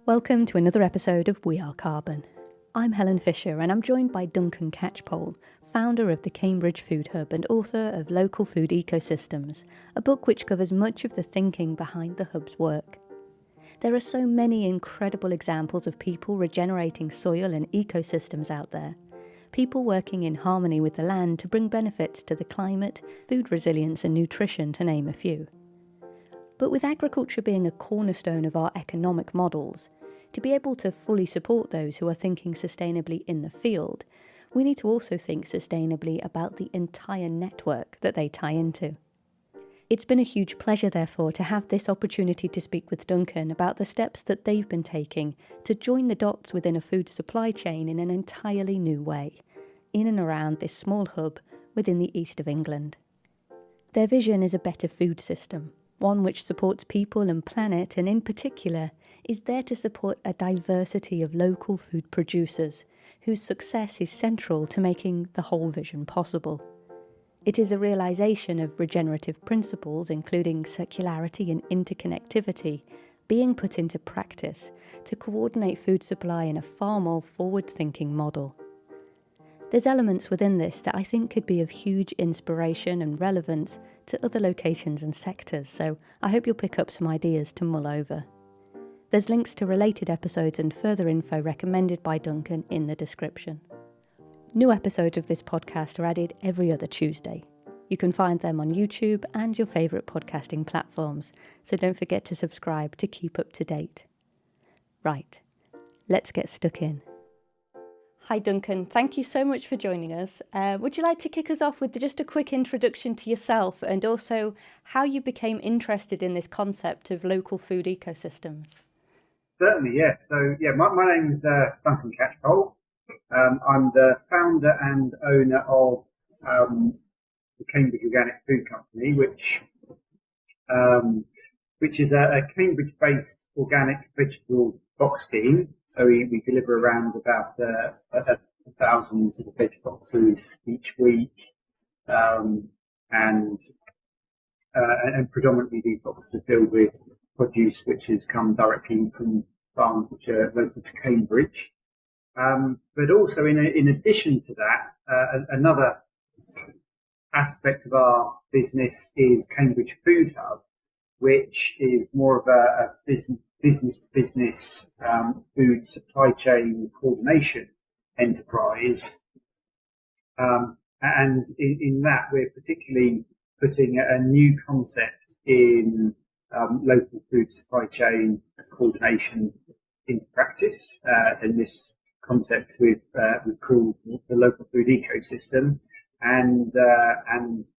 Welcome to another episode of We Are Carbon. I'm Helen Fisher and I'm joined by Duncan Catchpole, founder of the Cambridge Food Hub and author of Local Food Ecosystems, a book which covers much of the thinking behind the Hub's work. There are so many incredible examples of people regenerating soil and ecosystems out there, people working in harmony with the land to bring benefits to the climate, food resilience and nutrition, to name a few. But with agriculture being a cornerstone of our economic models, to be able to fully support those who are thinking sustainably in the field, we need to also think sustainably about the entire network that they tie into. It's been a huge pleasure, therefore, to have this opportunity to speak with Duncan about the steps that they've been taking to join the dots within a food supply chain in an entirely new way, in and around this small hub within the east of England. Their vision is a better food system, one which supports people and planet, and in particular is there to support a diversity of local food producers whose success is central to making the whole vision possible. It is a realisation of regenerative principles, including circularity and interconnectivity, being put into practice to coordinate food supply in a far more forward-thinking model. There's elements within this that I think could be of huge inspiration and relevance to other locations and sectors, so I hope you'll pick up some ideas to mull over. There's links to related episodes and further info recommended by Duncan in the description. New episodes of this podcast are added every other Tuesday. You can find them on YouTube and your favourite podcasting platforms, so don't forget to subscribe to keep up to date. Right, let's get stuck in. Hi Duncan, thank you so much for joining us. Would you like to kick us off with just a quick introduction to yourself and also how you became interested in this concept of local food ecosystems? Certainly, yeah. So, my name is Duncan Catchpole. I'm the founder and owner of the Cambridge Organic Food Company, which is a Cambridge-based organic vegetable box scheme. So we deliver around about 1,000 veg boxes each week, and predominantly these boxes are filled with produce which has come directly from farms which are local to Cambridge. But also, in addition to that, another aspect of our business is Cambridge Food Hub, which is more of a business-to-business food supply chain coordination enterprise. And in that, we're particularly putting a new concept in local food supply chain coordination into practice. And this concept we've called the local food ecosystem. And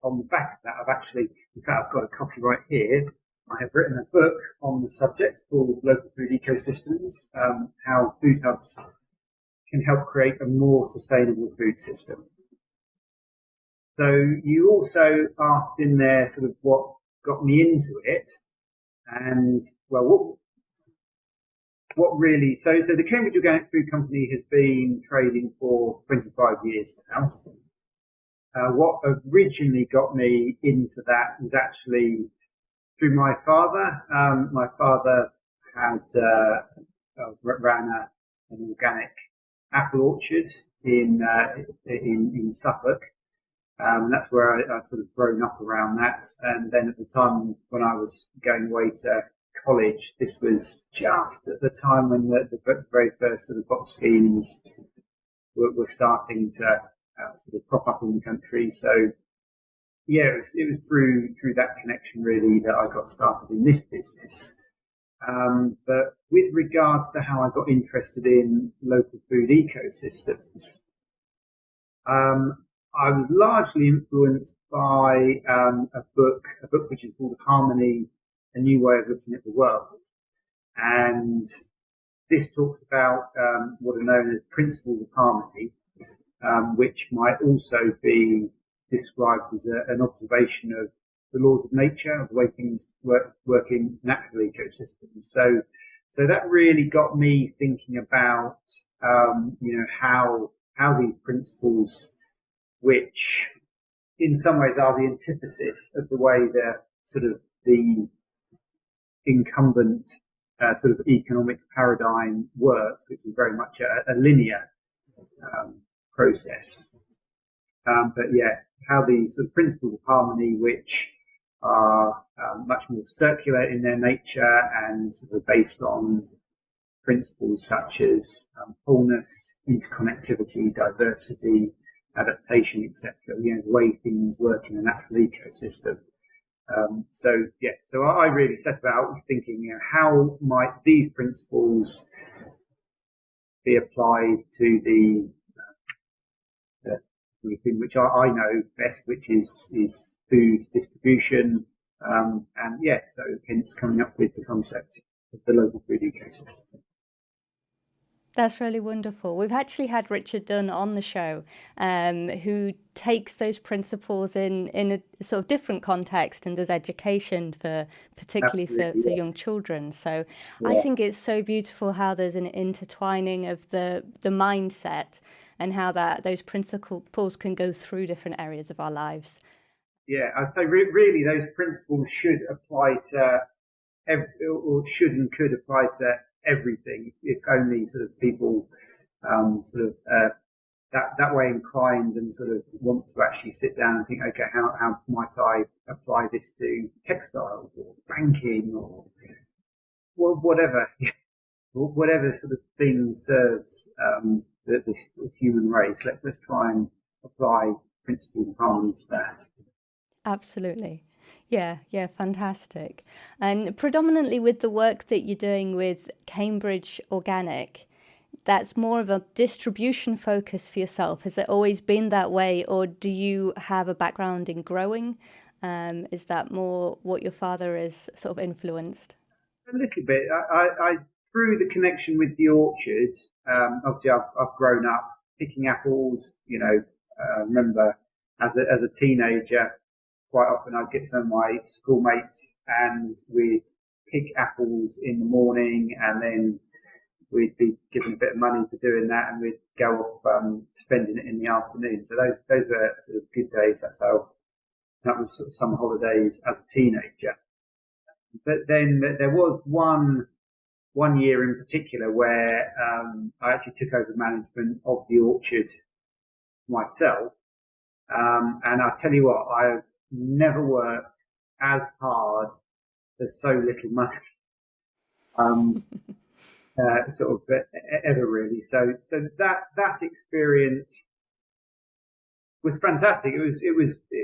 on the back of that, I've got a copy right here. I have written a book on the subject called Local Food Ecosystems, how food hubs can help create a more sustainable food system. So you also asked in there sort of what got me into it, and well, what really, so the Cambridge Organic Food Company has been trading for 25 years now. What originally got me into that was actually through my father. My father had ran an organic apple orchard in Suffolk. That's where I sort of grown up around that. And then at the time when I was going away to college, this was just at the time when the very first sort of box schemes were starting to sort of crop up in the country. So yeah, it was through that connection really that I got started in this business. But with regards to how I got interested in local food ecosystems, I was largely influenced by a book which is called Harmony, A New Way of Looking at the World. And this talks about what are known as principles of harmony, which might also be described as an observation of the laws of nature, of the way things work in natural ecosystems. So that really got me thinking about, how these principles, which in some ways are the antithesis of the way that sort of the incumbent sort of economic paradigm worked, which is very much a linear process. But yeah, how these sort of principles of harmony, which are much more circular in their nature and sort of based on principles such as wholeness, interconnectivity, diversity, adaptation, etc. The way things work in a natural ecosystem. So I really set about thinking, how might these principles be applied to the thing which I know best, which is food distribution, so hence coming up with the concept of the local food ecosystem. That's really wonderful. We've actually had Richard Dunn on the show, who takes those principles in a sort of different context and does education particularly for young children. So yeah. I think it's so beautiful how there's an intertwining of the mindset and how those principles can go through different areas of our lives. Yeah, I'd say really those principles should apply to or should and could apply to everything, if only sort of people that way inclined and sort of want to actually sit down and think, okay, how might I apply this to textiles or banking or whatever whatever sort of thing serves the human race. Let's try and apply principles of harmony to that. Absolutely. Yeah, fantastic. And predominantly with the work that you're doing with Cambridge Organic, that's more of a distribution focus for yourself. Has it always been that way, or do you have a background in growing? Is that more what your father is sort of influenced? A little bit. I through the connection with the orchard, obviously I've grown up picking apples. Remember as a teenager, quite often I'd get some of my schoolmates and we'd pick apples in the morning, and then we'd be given a bit of money for doing that, and we'd go off spending it in the afternoon. So those were sort of good days. That was sort of summer holidays as a teenager. But then there was one year in particular where I actually took over management of the orchard myself. And I tell you what, I've never worked as hard for so little money, ever really. So that experience was fantastic. It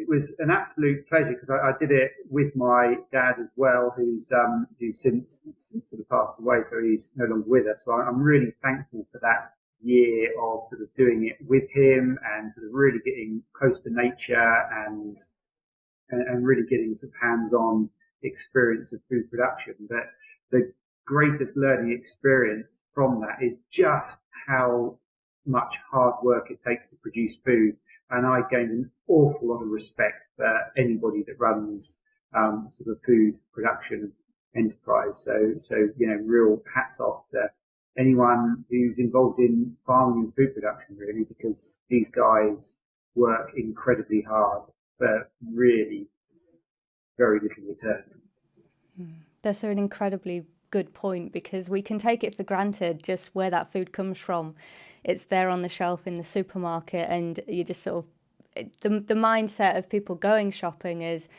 was an absolute pleasure, because I did it with my dad as well, who's since sort of passed away, so he's no longer with us. So I'm really thankful for that year of sort of doing it with him and sort of really getting close to nature and really getting some hands-on experience of food production. But the greatest learning experience from that is just how much hard work it takes to produce food. And I gained an awful lot of respect for anybody that runs sort of food production enterprise. So real hats off to anyone who's involved in farming and food production, really, because these guys work incredibly hard for really very little return. That's an incredibly good point, because we can take it for granted just where that food comes from. It's there on the shelf in the supermarket, and you just sort of, the mindset of people going shopping is,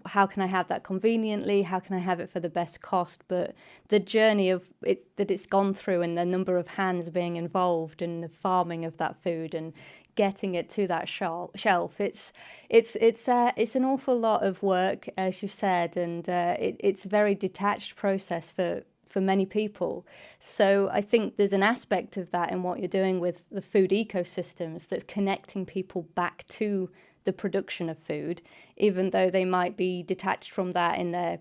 how can I have that conveniently? How can I have it for the best cost? But the journey of it that it's gone through, and the number of hands being involved in the farming of that food and getting it to that shelf, it's an awful lot of work, as you said, and it's a very detached process for many people. So I think there's an aspect of that in what you're doing with the food ecosystems that's connecting people back to the production of food, even though they might be detached from that in their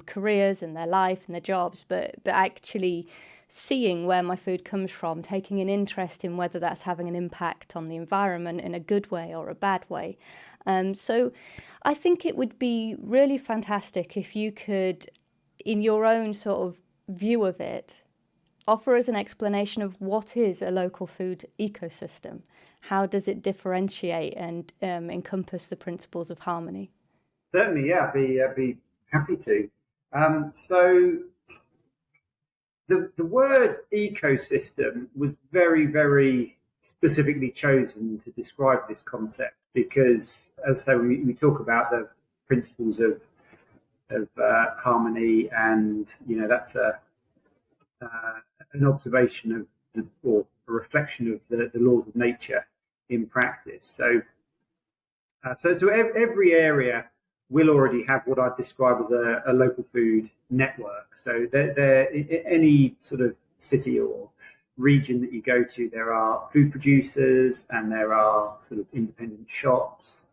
careers and their life and their jobs, but actually seeing where my food comes from, taking an interest in whether that's having an impact on the environment in a good way or a bad way. So I think it would be really fantastic if you could, in your own sort of view of it, offer us an explanation of what is a local food ecosystem. How does it differentiate and encompass the principles of harmony? Certainly, yeah, I'd be happy to. So the word ecosystem was very, very specifically chosen to describe this concept because, as I say, we talk about the principles of harmony, and that's an observation of or a reflection of the laws of nature in practice. So every area will already have what I'd describe as a local food network. So any sort of city or region that you go to, there are food producers and there are sort of independent shops,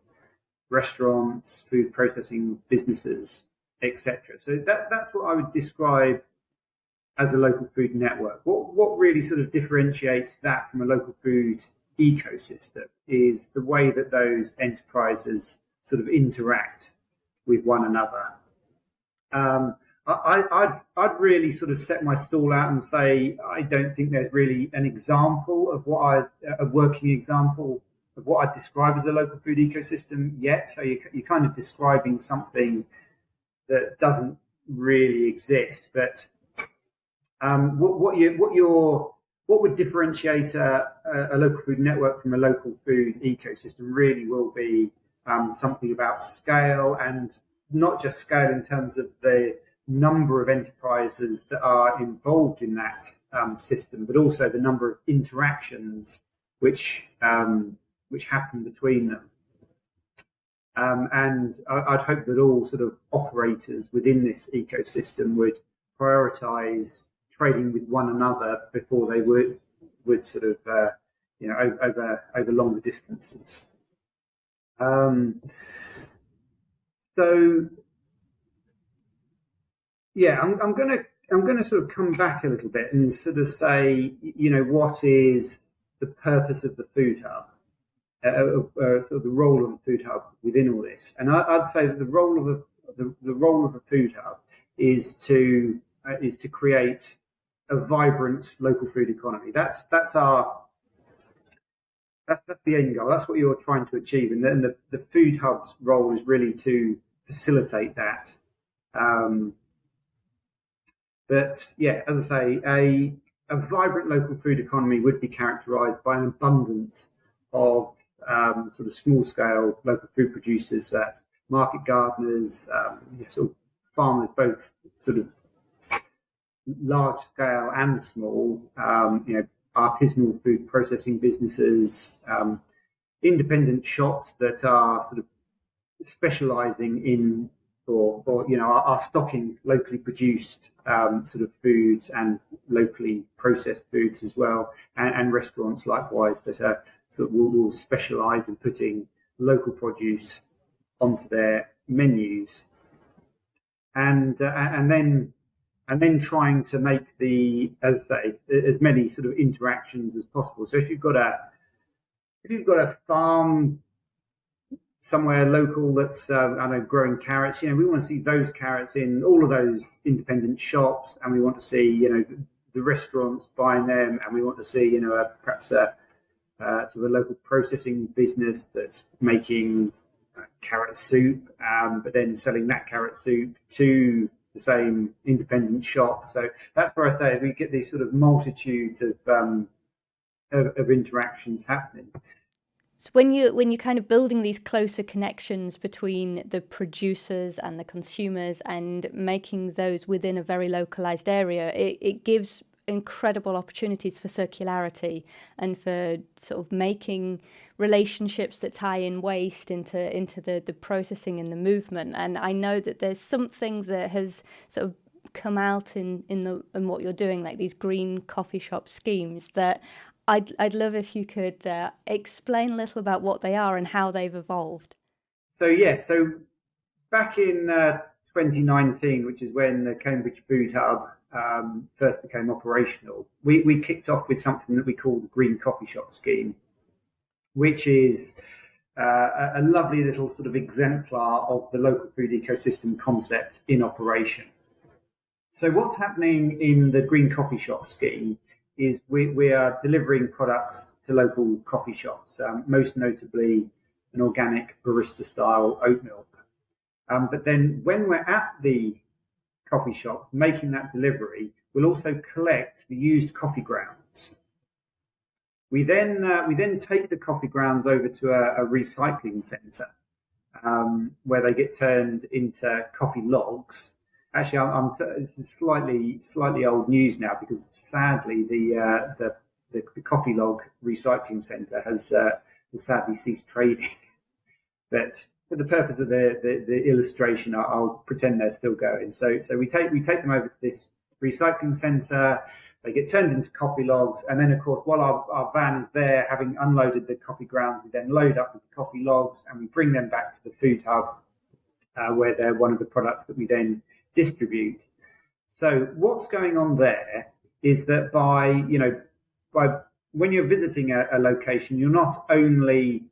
restaurants, food processing businesses, etc. So that's what I would describe as a local food network. What really sort of differentiates that from a local food ecosystem is the way that those enterprises sort of interact with one another. I'd really sort of set my stall out and say I don't think there's really an example of a working example of what I'd describe as a local food ecosystem yet. So you're kind of describing something that doesn't really exist. But what would differentiate a local food network from a local food ecosystem really will be something about scale, and not just scale in terms of the number of enterprises that are involved in that system, but also the number of interactions which happen between them. And I'd hope that all sort of operators within this ecosystem would prioritise trading with one another before they would sort of over longer distances. So yeah, I'm gonna sort of come back a little bit and sort of say, what is the purpose of the food hub, sort of the role of the food hub within all this. And I'd say that the role of a food hub is to create a vibrant local food economy. That's the end goal. That's what you're trying to achieve, and then the food hub's role is really to facilitate that. But yeah, as I say, a vibrant local food economy would be characterised by an abundance of sort of small-scale local food producers. That's market gardeners, sort of farmers, both sort of large scale and small. Artisanal food processing businesses, independent shops that are sort of specialising in or are stocking locally produced sort of foods and locally processed foods as well, and restaurants likewise that are sort of will specialise in putting local produce onto their menus, and then trying to make as many sort of interactions as possible. So if you've got a farm somewhere local that's growing carrots, we want to see those carrots in all of those independent shops, and we want to see the restaurants buying them, and we want to see perhaps a sort of a local processing business that's making carrot soup, but then selling that carrot soup to the same independent shop. So that's where I say we get these sort of multitudes of interactions happening. So when you're kind of building these closer connections between the producers and the consumers and making those within a very localized area, it gives incredible opportunities for circularity and for sort of making relationships that tie in waste into the processing and the movement. And I know that there's something that has sort of come out in what you're doing, like these green coffee shop schemes, that I'd love if you could explain a little about what they are and how they've evolved. So back in 2019, which is when the Cambridge Food Hub first became operational, we kicked off with something that we call the Green Coffee Shop Scheme, which is a lovely little sort of exemplar of the local food ecosystem concept in operation. So what's happening in the Green Coffee Shop Scheme is we are delivering products to local coffee shops, most notably an organic barista-style oat milk. But then when we're at the coffee shops making that delivery, will also collect the used coffee grounds. We then take the coffee grounds over to a recycling centre, where they get turned into coffee logs. Actually, this is slightly old news now, because sadly the coffee log recycling centre has sadly ceased trading. But for the purpose of the illustration, I'll pretend they're still going. So we take them over to this recycling centre. They get turned into coffee logs, and then, of course, while our van is there, having unloaded the coffee grounds, we then load up with the coffee logs, and we bring them back to the food hub, where they're one of the products that we then distribute. So what's going on there is that by when you're visiting a location, you're not only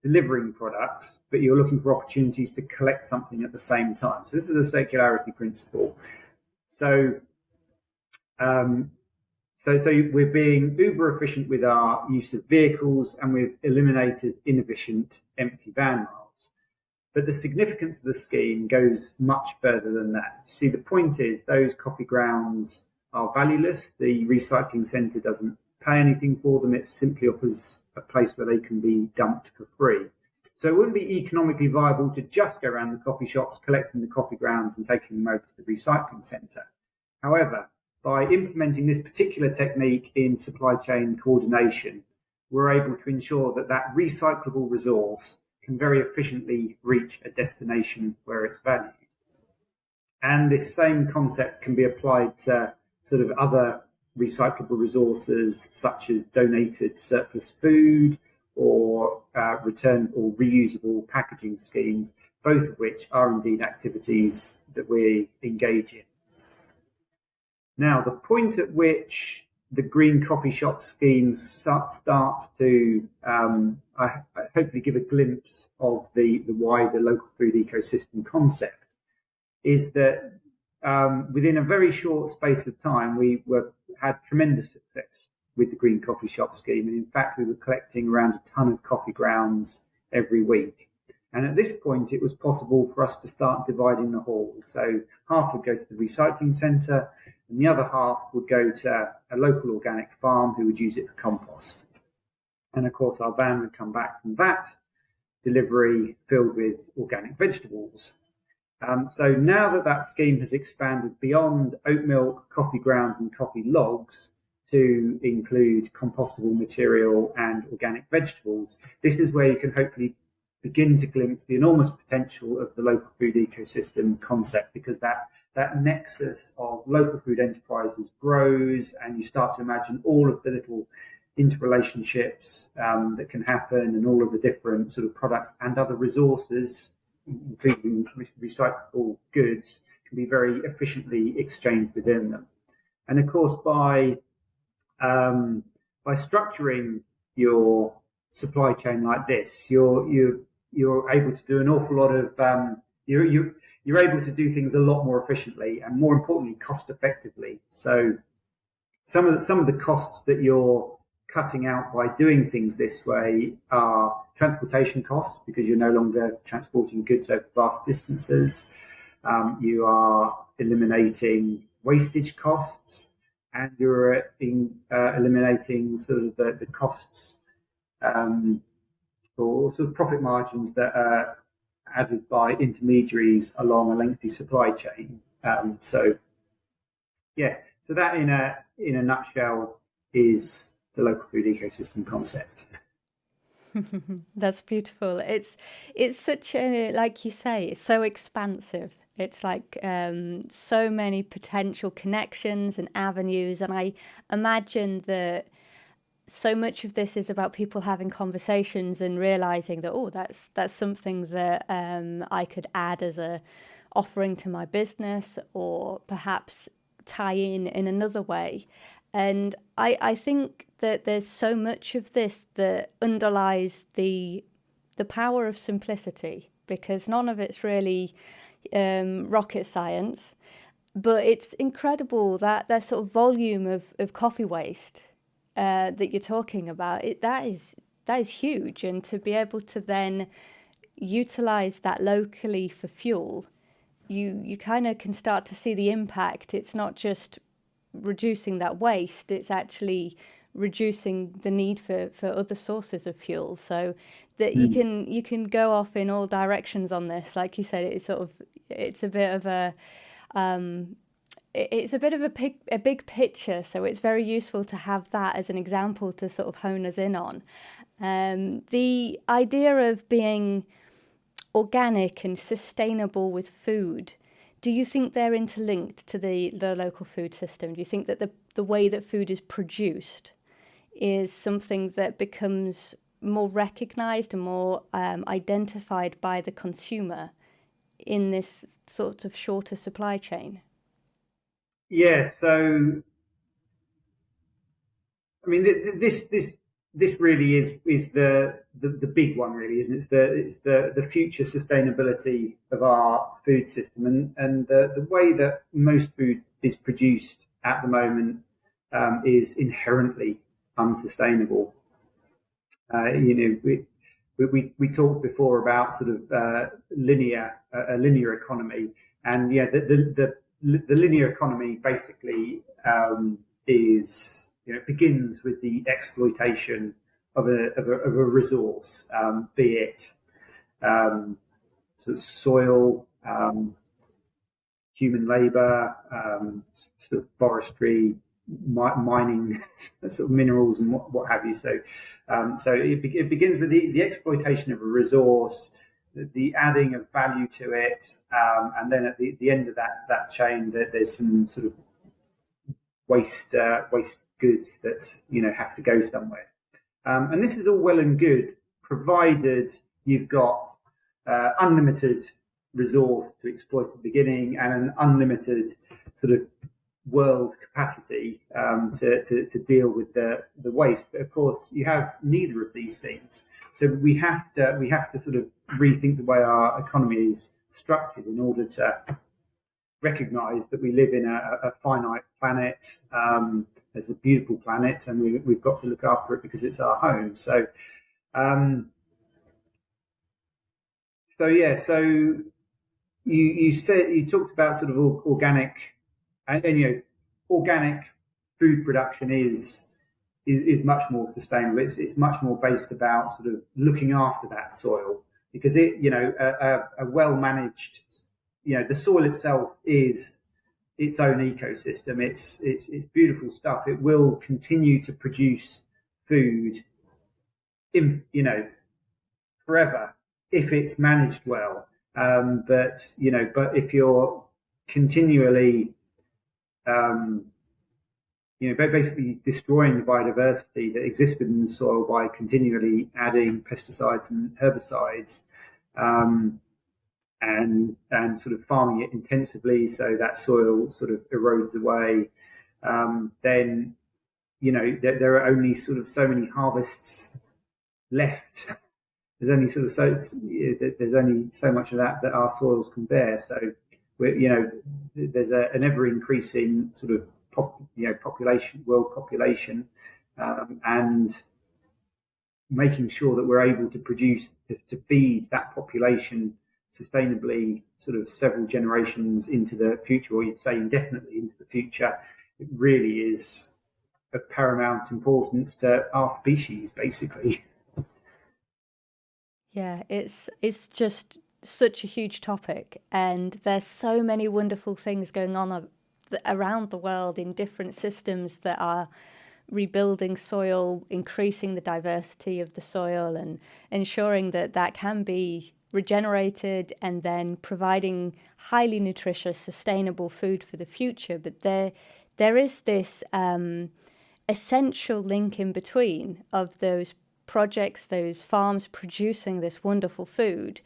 delivering products, but you're looking for opportunities to collect something at the same time. So this is a circularity principle. So we're being uber efficient with our use of vehicles, and we've eliminated inefficient empty van miles. But the significance of the scheme goes much further than that. You see, the point is those coffee grounds are valueless. The recycling centre doesn't pay anything for them. It simply offers a place where they can be dumped for free. So it wouldn't be economically viable to just go around the coffee shops collecting the coffee grounds and taking them over to the recycling centre. However, by implementing this particular technique in supply chain coordination, we're able to ensure that that recyclable resource can very efficiently reach a destination where it's valued. And this same concept can be applied to sort of other recyclable resources, such as donated surplus food or return or reusable packaging schemes, both of which are indeed activities that we engage in. Now, the point at which the green coffee shop scheme starts to hopefully give a glimpse of the wider local food ecosystem concept is that within a very short space of time, we had tremendous success with the green coffee shop scheme. And in fact, we were collecting around a ton of coffee grounds every week. And at this point, it was possible for us to start dividing the haul. So half would go to the recycling centre, and the other half would go to a local organic farm who would use it for compost. And of course, our van would come back from that delivery filled with organic vegetables. So now that scheme has expanded beyond oat milk, coffee grounds and coffee logs to include compostable material and organic vegetables, this is where you can hopefully begin to glimpse the enormous potential of the local food ecosystem concept, because that nexus of local food enterprises grows, and you start to imagine all of the little interrelationships that can happen, and all of the different sort of products and other resources, including recyclable goods, can be very efficiently exchanged within them. And of course, by structuring your supply chain like this, you're able to do an awful lot of you're able to do things a lot more efficiently and, more importantly, cost effectively. So some of the costs that you're cutting out by doing things this way are transportation costs, because you're no longer transporting goods over vast distances. You are eliminating wastage costs, and you're eliminating sort of the costs or sort of profit margins that are added by intermediaries along a lengthy supply chain. So that in a nutshell is the local food ecosystem concept. That's beautiful. It's such a, like you say, it's so expansive. It's like so many potential connections and avenues, and I imagine that so much of this is about people having conversations and realizing that that's something that I could add as a offering to my business, or perhaps tie in another way. And I think that there's so much of this that underlies the power of simplicity, because none of it's really rocket science, but it's incredible that sort of volume of coffee waste that you're talking about. That is huge, and to be able to then utilize that locally for fuel, you kind of can start to see the impact. It's not just reducing that waste, it's actually reducing the need for other sources of fuel. So that you can go off in all directions on this. Like you said, it's a bit of a it's a bit of a big picture, so it's very useful to have that as an example to sort of hone us in on. The idea of being organic and sustainable with food, do you think they're interlinked to the local food system? Do you think that the way that food is produced is something that becomes more recognised and more identified by the consumer in this sort of shorter supply chain? Yeah, so I mean, this really is the big one, really, isn't it? It's the future sustainability of our food system, and the way that most food is produced at the moment is inherently unsustainable. We talked before about sort of a linear economy, and yeah, the linear economy basically is, begins with the exploitation of a resource, be it sort of soil, human labour, sort of forestry, mining, sort of minerals, and what have you. So it begins with the exploitation of a resource, the adding of value to it, and then at the end of that chain, there's some sort of waste goods that have to go somewhere. And this is all well and good, provided you've got unlimited resource to exploit at the beginning and an unlimited sort of world capacity to deal with the waste. But of course, you have neither of these things. So we have to sort of rethink the way our economy is structured in order to recognise that we live in a finite planet. It's a beautiful planet, and we've got to look after it because it's our home. So you talked about sort of organic, and organic food production is much more sustainable. It's much more based about sort of looking after that soil, because a well managed, the soil itself is its own ecosystem. It's beautiful stuff. It will continue to produce food forever if it's managed well. But if you're continually basically destroying the biodiversity that exists within the soil by continually adding pesticides and herbicides, and sort of farming it intensively so that soil sort of erodes away, then there are only sort of so many harvests left. There's only there's only so much of that our soils can bear. So there's an ever increasing sort of world population, and making sure that we're able to produce to feed that population sustainably, sort of several generations into the future, or you'd say indefinitely into the future, it really is of paramount importance to our species, basically. Yeah, it's just such a huge topic, and there's so many wonderful things going on around the world in different systems that are rebuilding soil, increasing the diversity of the soil, and ensuring that that can be regenerated, and then providing highly nutritious, sustainable food for the future. But there is this essential link in between of those projects, those farms producing this wonderful food,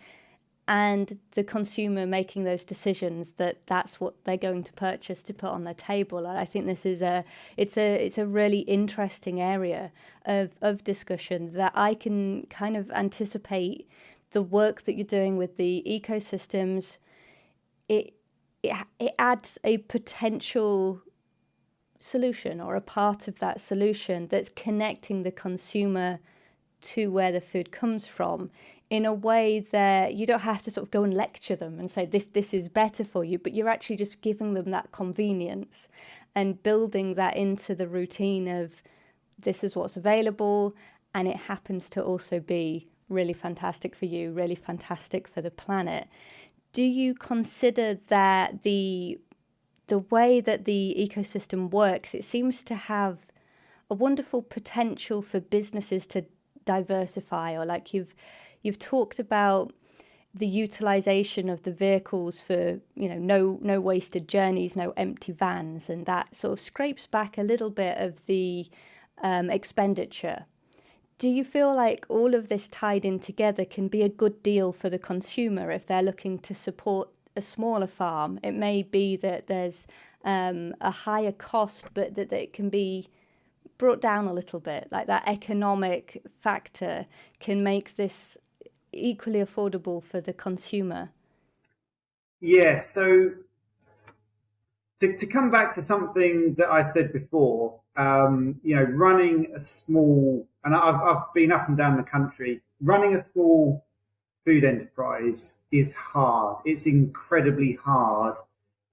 and the consumer making those decisions that that's what they're going to purchase to put on their table. And I think this is it's a really interesting area of discussion that I can kind of anticipate the work that you're doing with the ecosystems. It adds a potential solution, or a part of that solution, that's connecting the consumer to where the food comes from in a way that you don't have to sort of go and lecture them and say this is better for you, but you're actually just giving them that convenience. and building that into the routine of this is what's available, and it happens to also be really fantastic for you, really fantastic for the planet. Do you consider that the way that the ecosystem works, it seems to have a wonderful potential for businesses to diversify, or like you've talked about the utilization of the vehicles for, no wasted journeys, no empty vans, and that sort of scrapes back a little bit of the expenditure. Do you feel like all of this tied in together can be a good deal for the consumer if they're looking to support a smaller farm? It may be that there's a higher cost, but that it can be brought down a little bit, like that economic factor can make this equally affordable for the consumer. Yeah, so to come back to something that I said before, running a small, and I've been up and down the country, running a small food enterprise is hard. It's incredibly hard.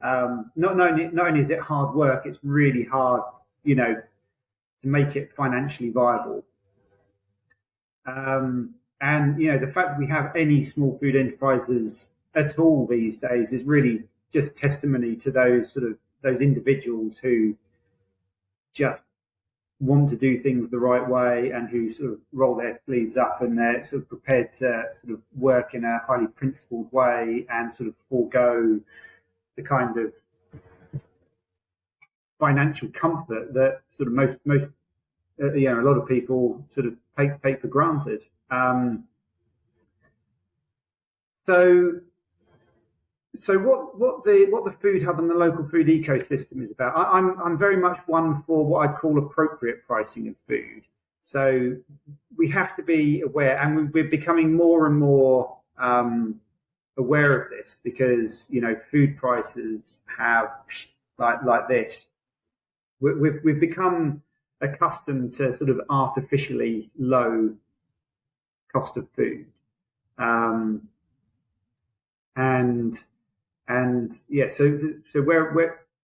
Not only is it hard work, it's really hard, to make it financially viable. And the fact that we have any small food enterprises at all these days is really just testimony to those individuals who just want to do things the right way and who sort of roll their sleeves up and they're sort of prepared to sort of work in a highly principled way and sort of forego the kind of financial comfort that sort of most a lot of people sort of take for granted. So what the food hub and the local food ecosystem is about? I'm very much one for what I call appropriate pricing of food. So we have to be aware, and we're becoming more and more aware of this because food prices have like this. We've become accustomed to sort of artificially low cost of food,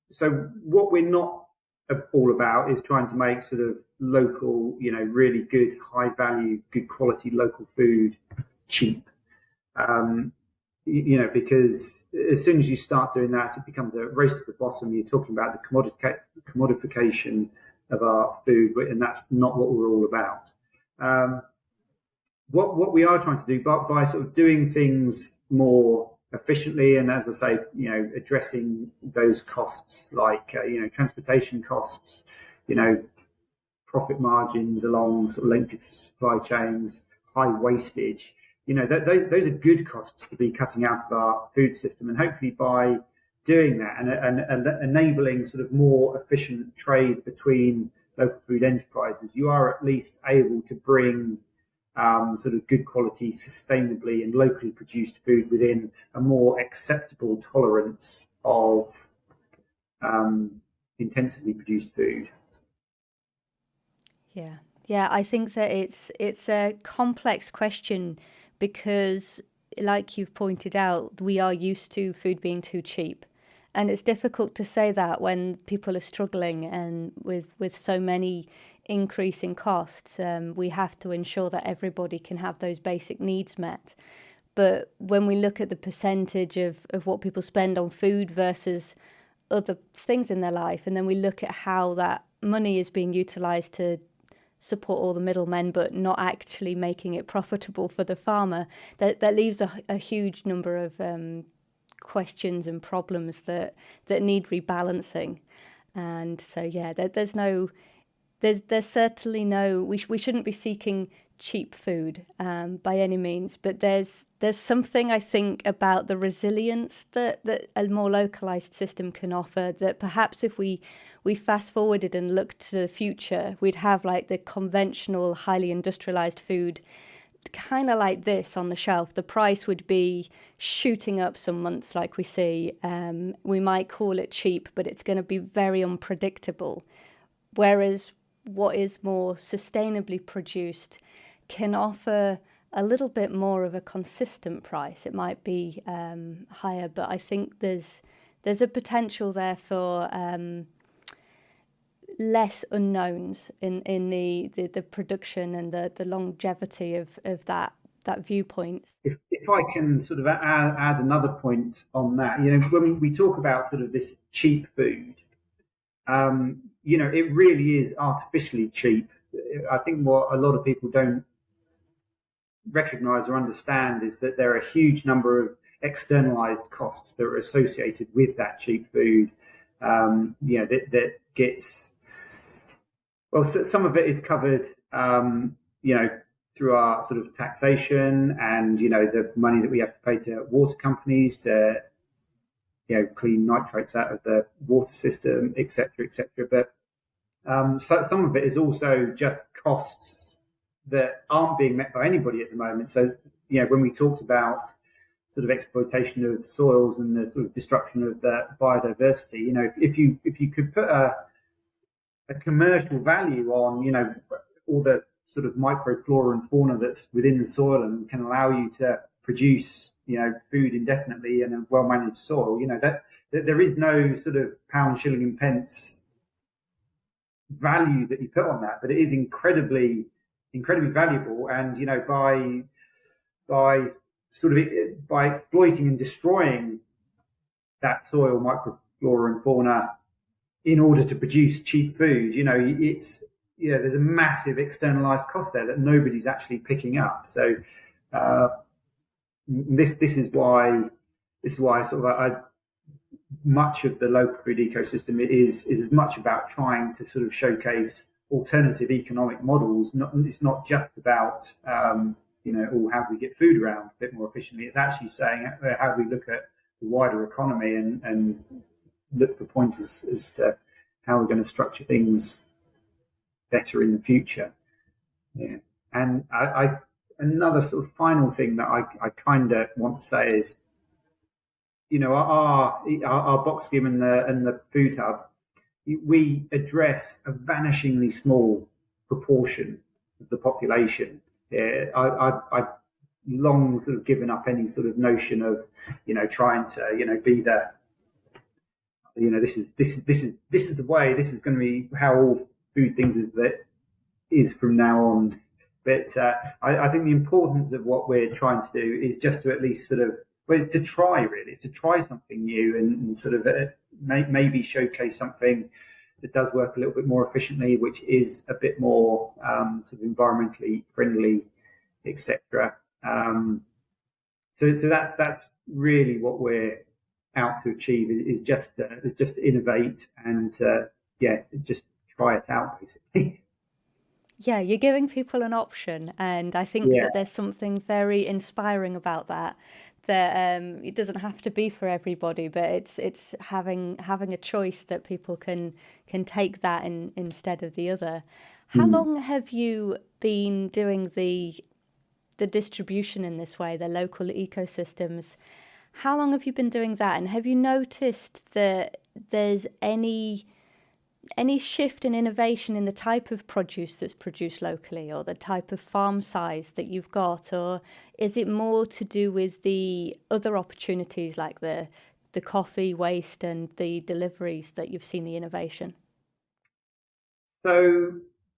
so what we're not all about is trying to make sort of local, really good, high value, good quality local food cheap. Because as soon as you start doing that, it becomes a race to the bottom. You're talking about the commodification of our food, and that's not what we're all about. What we are trying to do, but by sort of doing things more efficiently, and as I say, addressing those costs like transportation costs, profit margins along sort of lengthy supply chains, high wastage. Those are good costs to be cutting out of our food system, and hopefully by doing that and enabling sort of more efficient trade between local food enterprises, you are at least able to bring sort of good quality, sustainably and locally produced food within a more acceptable tolerance of intensively produced food. Yeah, I think that it's a complex question because, like you've pointed out, we are used to food being too cheap. And it's difficult to say that when people are struggling and with so many increasing costs. We have to ensure that everybody can have those basic needs met. But when we look at the percentage of what people spend on food versus other things in their life, and then we look at how that money is being utilised to support all the middlemen, but not actually making it profitable for the farmer, that leaves a huge number of questions and problems that need rebalancing. And so, yeah, there's certainly no, we shouldn't be seeking cheap food by any means, but there's something, I think, about the resilience that a more localized system can offer, that perhaps if we fast forwarded and looked to the future, we'd have like the conventional, highly industrialized food kind of like this on the shelf. The price would be shooting up some months, like we see. We might call it cheap, but it's going to be very unpredictable. Whereas what is more sustainably produced can offer a little bit more of a consistent price. It might be higher, but I think there's a potential there for less unknowns in the production and the longevity of that viewpoint. If I can sort of add another point on that, when we talk about sort of this cheap food, it really is artificially cheap. I think what a lot of people don't recognize or understand is that there are a huge number of externalized costs that are associated with that cheap food. That gets, well, so some of it is covered, through our sort of taxation and, the money that we have to pay to water companies to, clean nitrates out of the water system, et cetera, et cetera. But so some of it is also just costs that aren't being met by anybody at the moment. So, when we talked about sort of exploitation of soils and the sort of destruction of the biodiversity, if you could put a commercial value on, all the sort of microflora and fauna that's within the soil and can allow you to produce, food indefinitely in a well-managed soil, that there is no sort of pound, shilling and pence value that you put on that, but it is incredibly valuable. And, by exploiting and destroying that soil, microflora and fauna in order to produce cheap food, there's a massive externalized cost there that nobody's actually picking up. So this is why sort of much of the local food ecosystem is as much about trying to sort of showcase alternative economic models. It's not just about how do we get food around a bit more efficiently. It's actually saying how do we look at the wider economy and look for pointers as to how we're going to structure things better in the future. Yeah. And I another sort of final thing that I kind of want to say is, our box scheme and the food hub, we address a vanishingly small proportion of the population. I've long sort of given up any sort of notion of, trying to, be the, this is the way, this is going to be how all food things is from now on. But I think the importance of what we're trying to do is just to at least sort of, it's to try really, it's to try something new and sort of maybe showcase something that does work a little bit more efficiently, which is a bit more sort of environmentally friendly, etc. So that's really what we're out to achieve, is just to innovate and just try it out basically. Yeah, you're giving people an option, and I think that there's something very inspiring about that. That it doesn't have to be for everybody, but it's having a choice that people can take that instead of the other. How long have you been doing the distribution in this way, the local ecosystems? How long have you been doing that, and have you noticed that there's any shift in innovation in the type of produce that's produced locally, or the type of farm size that you've got, or is it more to do with the other opportunities like the coffee waste and the deliveries that you've seen the innovation? So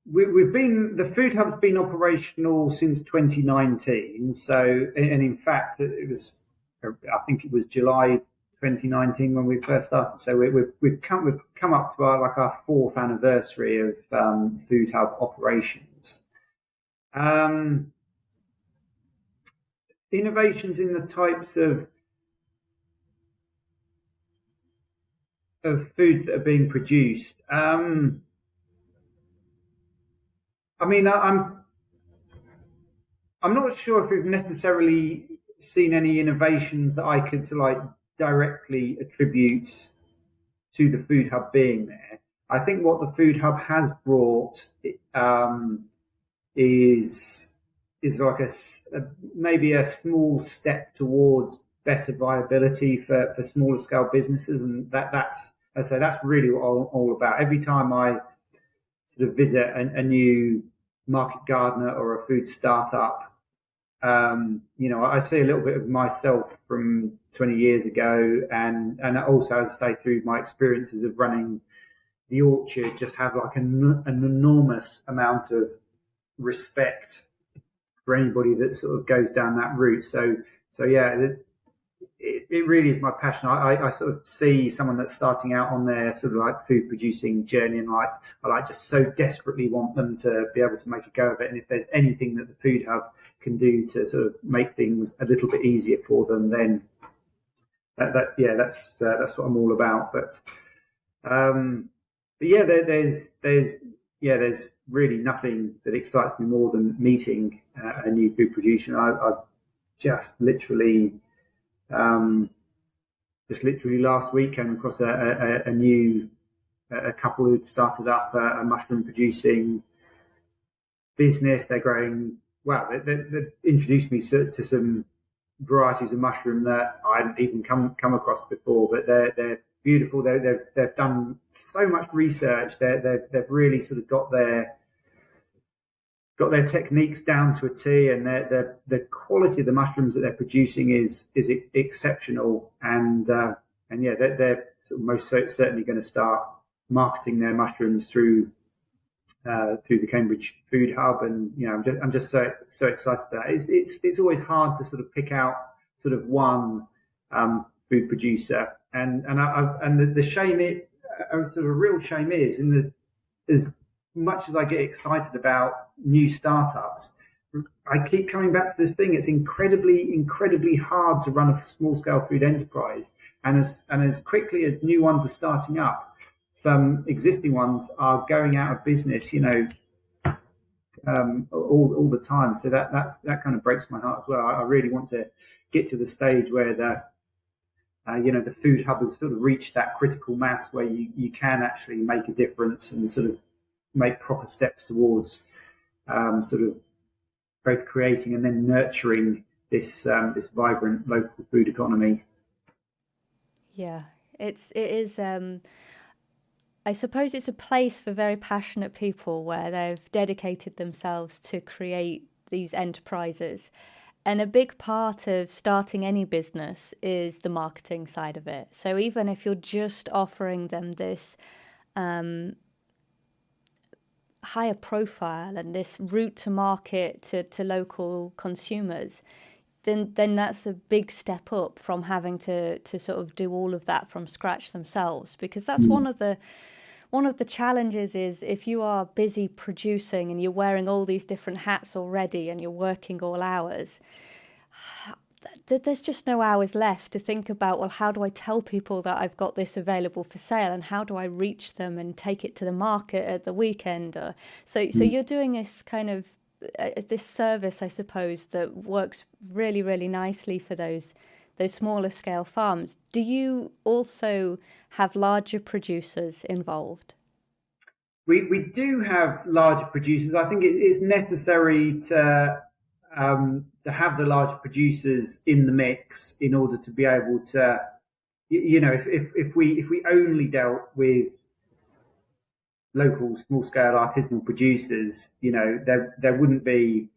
the food hub's been operational since 2019. So, and in fact, I think it was July 2019 when we first started. So we've come up to our fourth anniversary of food hub operations. Innovations in the types of foods that are being produced. I'm not sure if we've necessarily seen any innovations that I could directly attribute to the food hub being there. I think what the food hub has brought is like maybe a small step towards better viability for smaller scale businesses, and that's really what I'm all about. Every time I sort of visit a new market gardener or a food startup, I see a little bit of myself from 20 years ago, and also, as I say, through my experiences of running the orchard just have like an enormous amount of respect for anybody that sort of goes down that route. So yeah, it really is my passion. I sort of see someone that's starting out on their sort of like food producing journey, and I like just so desperately want them to be able to make a go of it. And if there's anything that the Food Hub can do to sort of make things a little bit easier for them, then that's what I'm all about. But yeah, there's really nothing that excites me more than meeting a new food producer. I've just literally last week came across a new couple who'd started up a mushroom producing business. They're growing, well, they introduced me to some varieties of mushroom that I hadn't even come across before, but they're beautiful. They've done so much research. They've really sort of got their techniques down to a T, and the quality of the mushrooms that they're producing is exceptional. And yeah, they're sort of most certainly going to start marketing their mushrooms through the Cambridge Food Hub. And I'm just so excited about it. It's always hard to sort of pick out sort of one food producer, and the shame sort of a real shame is as much as I get excited about new startups, I keep coming back to this thing. It's incredibly hard to run a small scale food enterprise, and as quickly as new ones are starting up, some existing ones are going out of business. All the time. So that kind of breaks my heart as well. I really want to get to the stage where the Food Hub has sort of reached that critical mass where you can actually make a difference and sort of make proper steps towards sort of both creating and then nurturing this vibrant local food economy. Yeah, it is. I suppose it's a place for very passionate people where they've dedicated themselves to create these enterprises. And a big part of starting any business is the marketing side of it. So even if you're just offering them this higher profile and this route to market to local consumers, then that's a big step up from having to sort of do all of that from scratch themselves. Because that's one of the challenges is if you are busy producing and you're wearing all these different hats already and you're working all hours, there's just no hours left to think about, well, how do I tell people that I've got this available for sale, and how do I reach them and take it to the market at the weekend? So you're doing this kind of this service, I suppose, that works really, really nicely for those smaller scale farms. Do you also have larger producers involved? We do have larger producers. I think it is necessary to have the larger producers in the mix in order to be able to, if we only dealt with local small scale artisanal producers, there wouldn't be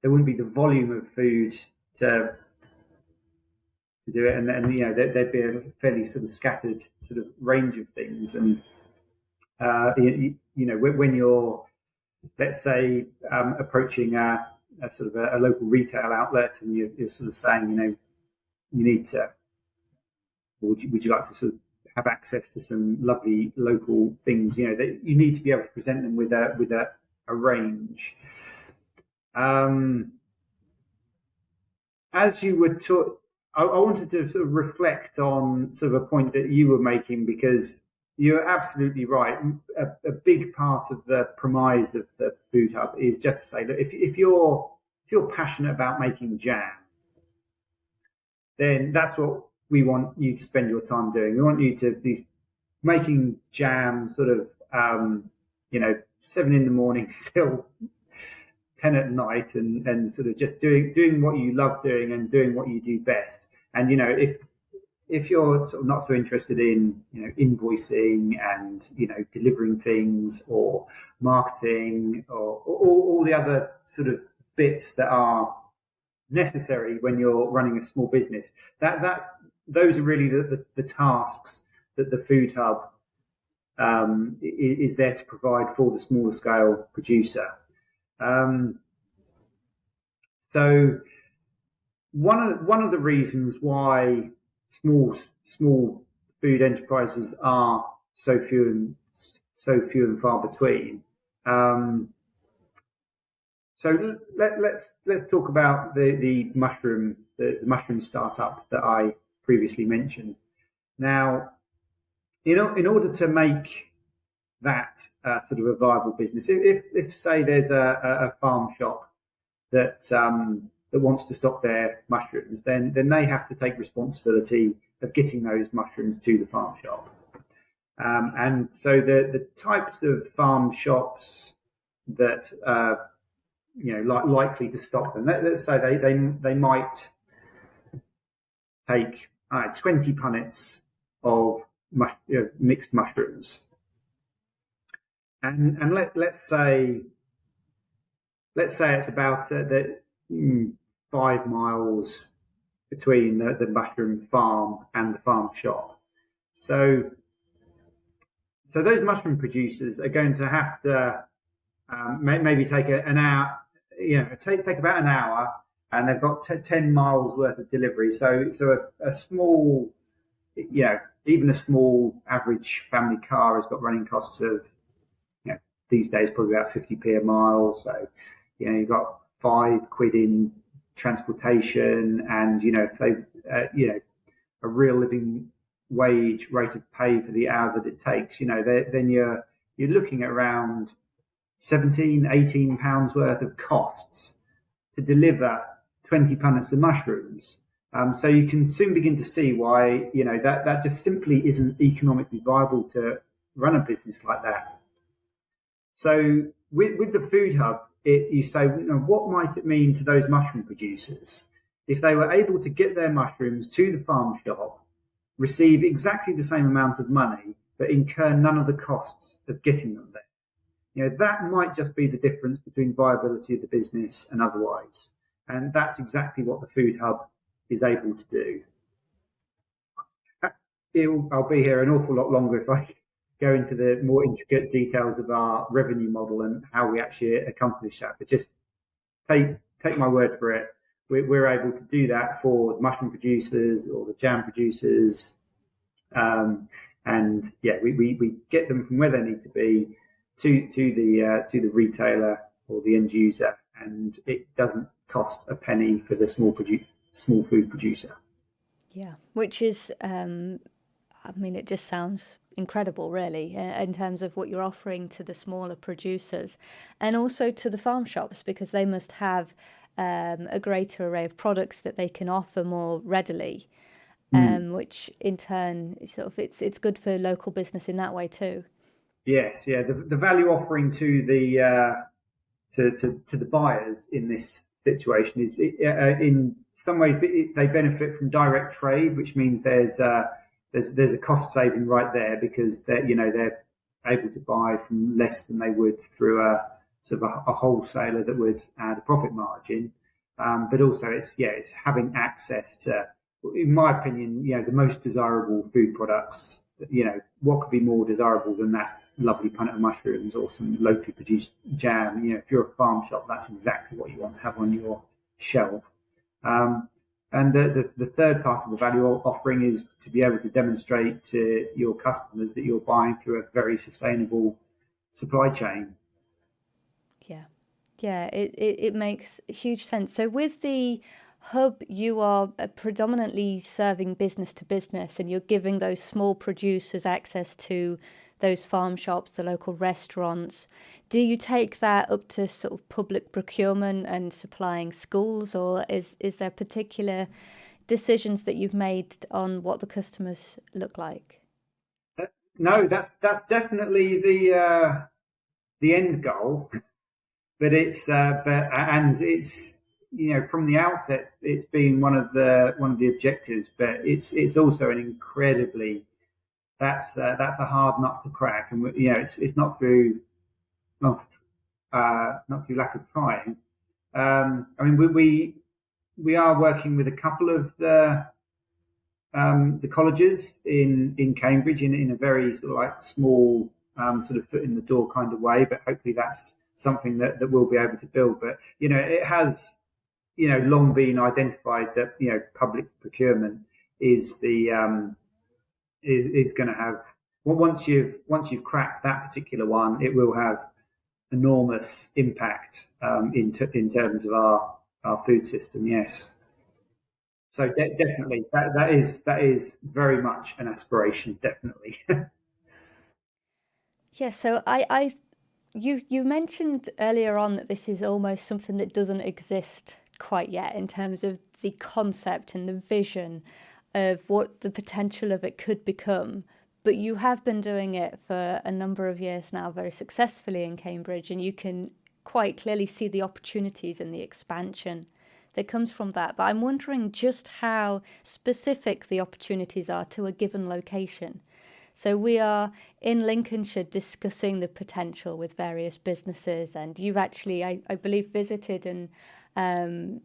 the volume of food to do it, and there'd be a fairly sort of scattered sort of range of things. And when you're, let's say, approaching a sort of a local retail outlet, and you're sort of saying, you need to, or would you like to sort of have access to some lovely local things? That you need to be able to present them with a range. As you were taught, I wanted to sort of reflect on sort of a point that you were making, because you're absolutely right. A big part of the premise of the Food Hub is just to say that if you're passionate about making jam, then that's what we want you to spend your time doing. We want you to be making jam sort of 7 a.m. till 10 at night, and sort of just doing what you love doing and doing what you do best. And if you're sort of not so interested in invoicing and delivering things or marketing or all the other sort of bits that are necessary when you're running a small business, those are really the tasks that the Food Hub is there to provide for the smaller scale producer. So one of the reasons why small food enterprises are so few and far between. So let's talk about the mushroom startup that I previously mentioned. Now, in order to make that sort of a viable business, if say there's a farm shop that wants to stock their mushrooms, then they have to take responsibility of getting those mushrooms to the farm shop. And so the types of farm shops that likely to stock them. Let's say they might take 20 punnets of mixed mushrooms, and let's say it's about 5 miles between the mushroom farm and the farm shop. So those mushroom producers are going to have to maybe take an hour. Take about an hour, and they've got 10 miles worth of delivery. So a small, even a small average family car has got running costs of, these days probably about 50p a mile. So, you've got £5 in transportation, and if they, a real living wage rate of pay for the hour that it takes, then you're looking at around £17-18 worth of costs to deliver 20 punnets of mushrooms. So you can soon begin to see why that just simply isn't economically viable to run a business like that. So with the food hub, you say, what might it mean to those mushroom producers if they were able to get their mushrooms to the farm shop, receive exactly the same amount of money, but incur none of the costs of getting them there? That might just be the difference between viability of the business and otherwise. And that's exactly what the food hub is able to do. I'll be here an awful lot longer if I go into the more intricate details of our revenue model and how we actually accomplish that. But just take my word for it. We're able to do that for the mushroom producers or the jam producers. And we get them from where they need to be to the retailer or the end user, and it doesn't cost a penny for the small food producer. Yeah, which is, it just sounds incredible, really, in terms of what you're offering to the smaller producers and also to the farm shops, because they must have a greater array of products that they can offer more readily, which in turn it's good for local business in that way too. Yes, yeah. The value offering to the to the buyers in this situation is in some ways they benefit from direct trade, which means there's a cost saving right there, because they're able to buy from less than they would through a sort of a wholesaler that would add a profit margin. But also it's having access to, in my opinion, the most desirable food products. What could be more desirable than that lovely punnet of mushrooms or some locally produced jam? If you're a farm shop, that's exactly what you want to have on your shelf. And the third part of the value offering is to be able to demonstrate to your customers that you're buying through a very sustainable supply chain. Yeah, it makes huge sense. So with the hub, you are predominantly serving business to business, and you're giving those small producers access to those farm shops, the local restaurants. Do you take that up to sort of public procurement and supplying schools, or is there particular decisions that you've made on what the customers look like? No, that's definitely the end goal, but it's from the outset it's been one of the objectives, but it's also an incredibly that's a hard nut to crack, and it's not through lack of trying. We are working with a couple of the the colleges in Cambridge in a very sort of like small sort of foot in the door kind of way, but hopefully that's something that we'll be able to build. But it has long been identified that public procurement is the is going to have, well, once you've cracked that particular one, it will have enormous impact in terms of our food system. Yes. So definitely, that is very much an aspiration. Definitely. Yeah, so you mentioned earlier on that this is almost something that doesn't exist quite yet in terms of the concept and the vision of what the potential of it could become. But you have been doing it for a number of years now very successfully in Cambridge, and you can quite clearly see the opportunities and the expansion that comes from that. But I'm wondering just how specific the opportunities are to a given location. So we are in Lincolnshire discussing the potential with various businesses, and you've actually, I believe, visited and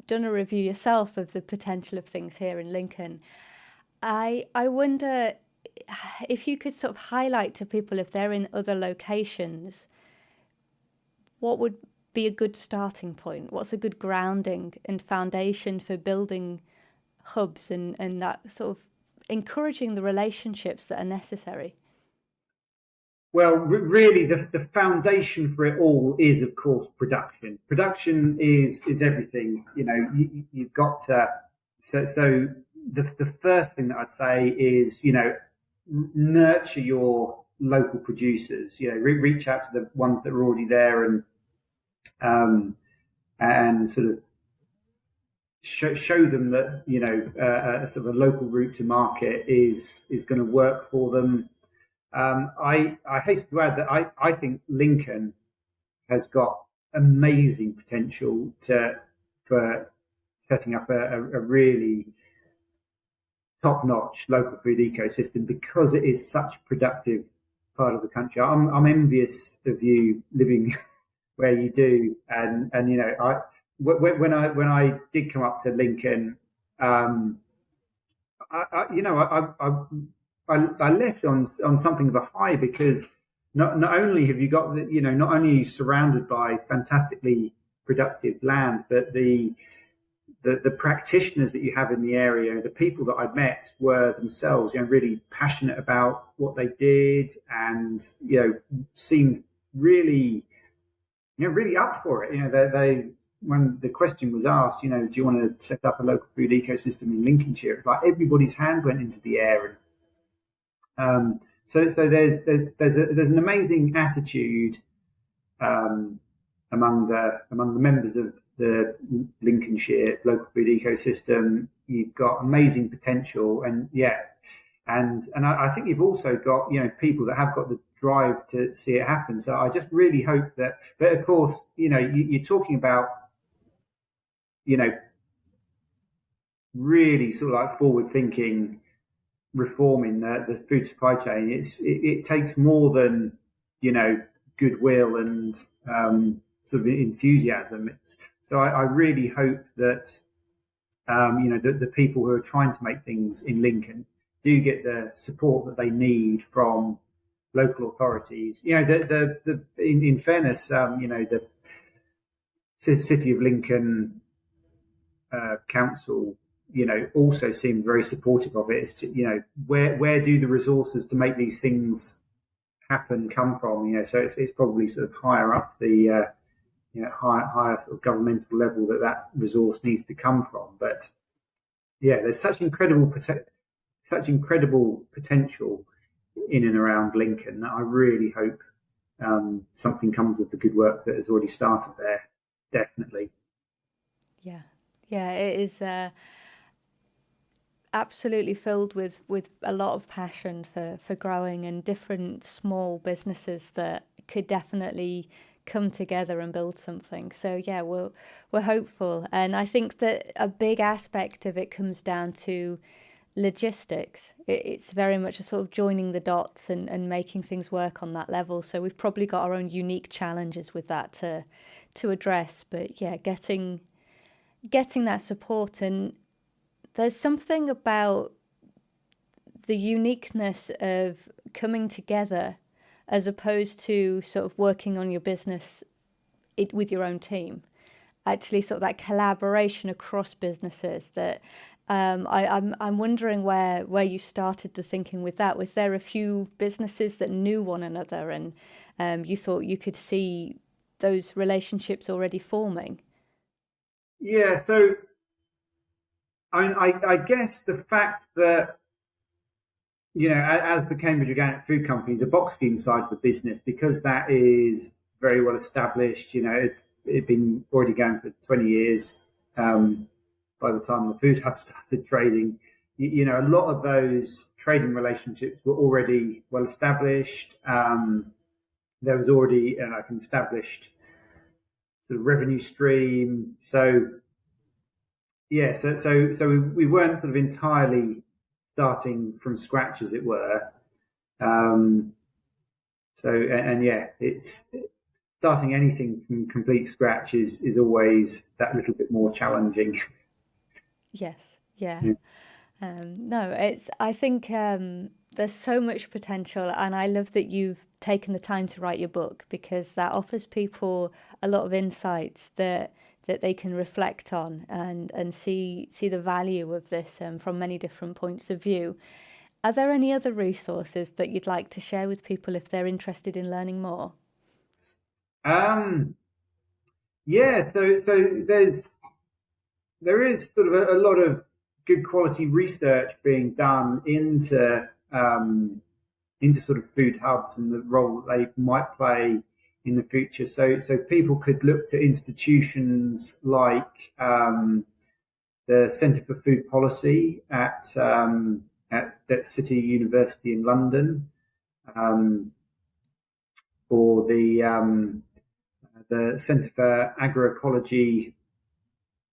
done a review yourself of the potential of things here in Lincoln. I wonder if you could sort of highlight to people, if they're in other locations, what would be a good starting point? What's a good grounding and foundation for building hubs and that sort of encouraging the relationships that are necessary? Well, really, the foundation for it all is, of course, production. Production is everything. You've got to. So the first thing that I'd say is, nurture your local producers. Reach out to the ones that are already there and sort of show them that a sort of a local route to market is going to work for them. I hasten to add that I think Lincoln has got amazing potential for setting up a really top-notch local food ecosystem because it is such a productive part of the country. I'm envious of you living where you do, and when I did come up to Lincoln, I left on something of a high because not only have you got not only are you surrounded by fantastically productive land, but the practitioners that you have in the area, the people that I met were themselves really passionate about what they did and seemed really really up for it. They when the question was asked, do you want to set up a local food ecosystem in Lincolnshire? It's like everybody's hand went into the air. And so there's an amazing attitude among the members of the Lincolnshire local food ecosystem. You've got amazing potential, and I think you've also got people that have got the drive to see it happen. So I just really hope that. But of course, you're talking about really sort of like forward thinking reforming the food supply chain. It takes more than goodwill and sort of enthusiasm. So I really hope that the people who are trying to make things in Lincoln do get the support that they need from local authorities. In fairness, the City of Lincoln Council, also seemed very supportive of it. It's where do the resources to make these things happen come from? So it's probably sort of higher up the higher sort of governmental level that resource needs to come from. But there's such incredible potential in and around Lincoln that I really hope something comes of the good work that has already started there. Definitely. Yeah, it is absolutely filled with a lot of passion for growing and different small businesses that could definitely come together and build something. So yeah, we're hopeful, and I think that a big aspect of it comes down to logistics. It's very much a sort of joining the dots and making things work on that level. So we've probably got our own unique challenges with that to address. But yeah, getting that support. And there's something about the uniqueness of coming together as opposed to sort of working on your business with your own team. Actually, sort of that collaboration across businesses. That I'm wondering where you started the thinking with that. Was there a few businesses that knew one another, and you thought you could see those relationships already forming? Yeah, so I guess the fact that, as the Cambridge Organic Food Company, the box scheme side of the business, because that is very well established, it'd been already going for 20 years by the time the Food Hub started trading. A lot of those trading relationships were already well established. There was already an established sort of revenue stream. So yeah, so we weren't sort of entirely starting from scratch, as it were. It's starting anything from complete scratch is always that little bit more challenging. Yes, yeah. No, I think there's so much potential, and I love that you've taken the time to write your book, because that offers people a lot of insights that they can reflect on and see the value of this from many different points of view. Are there any other resources that you'd like to share with people if they're interested in learning more? Yeah, so there is sort of a lot of good quality research being done into sort of food hubs and the role that they might play in the future. So people could look to institutions like the Centre for Food Policy at City University in London, or the Centre for Agroecology,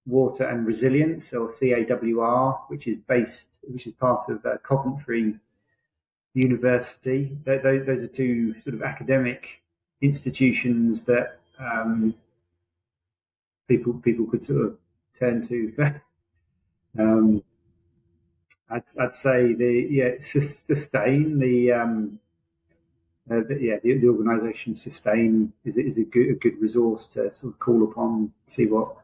Water and Resilience, or CAWR, which is part of Coventry University. Those are two sort of academic institutions that people could sort of turn to. I'd say Sustain, the organisation Sustain is a good resource to sort of call upon, see what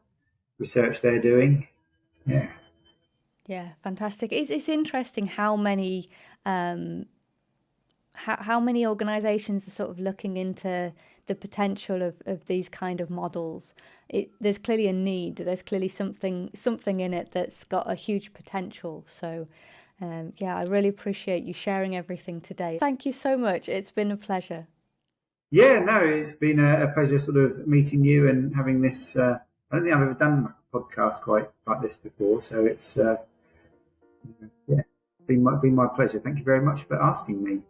research they're doing. Yeah, fantastic. It's interesting how many how many organisations are sort of looking into the potential of these kind of models. There's clearly a need. There's clearly something in it that's got a huge potential. So, I really appreciate you sharing everything today. Thank you so much. It's been a pleasure. Yeah, no, it's been a pleasure sort of meeting you and having this. I don't think I've ever done a podcast quite like this before, so it's been my pleasure. Thank you very much for asking me.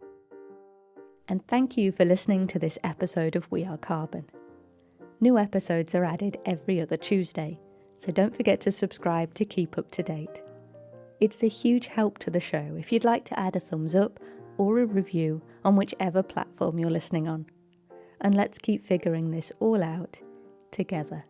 And thank you for listening to this episode of We Are Carbon. New episodes are added every other Tuesday, so don't forget to subscribe to keep up to date. It's a huge help to the show if you'd like to add a thumbs up or a review on whichever platform you're listening on. And let's keep figuring this all out together.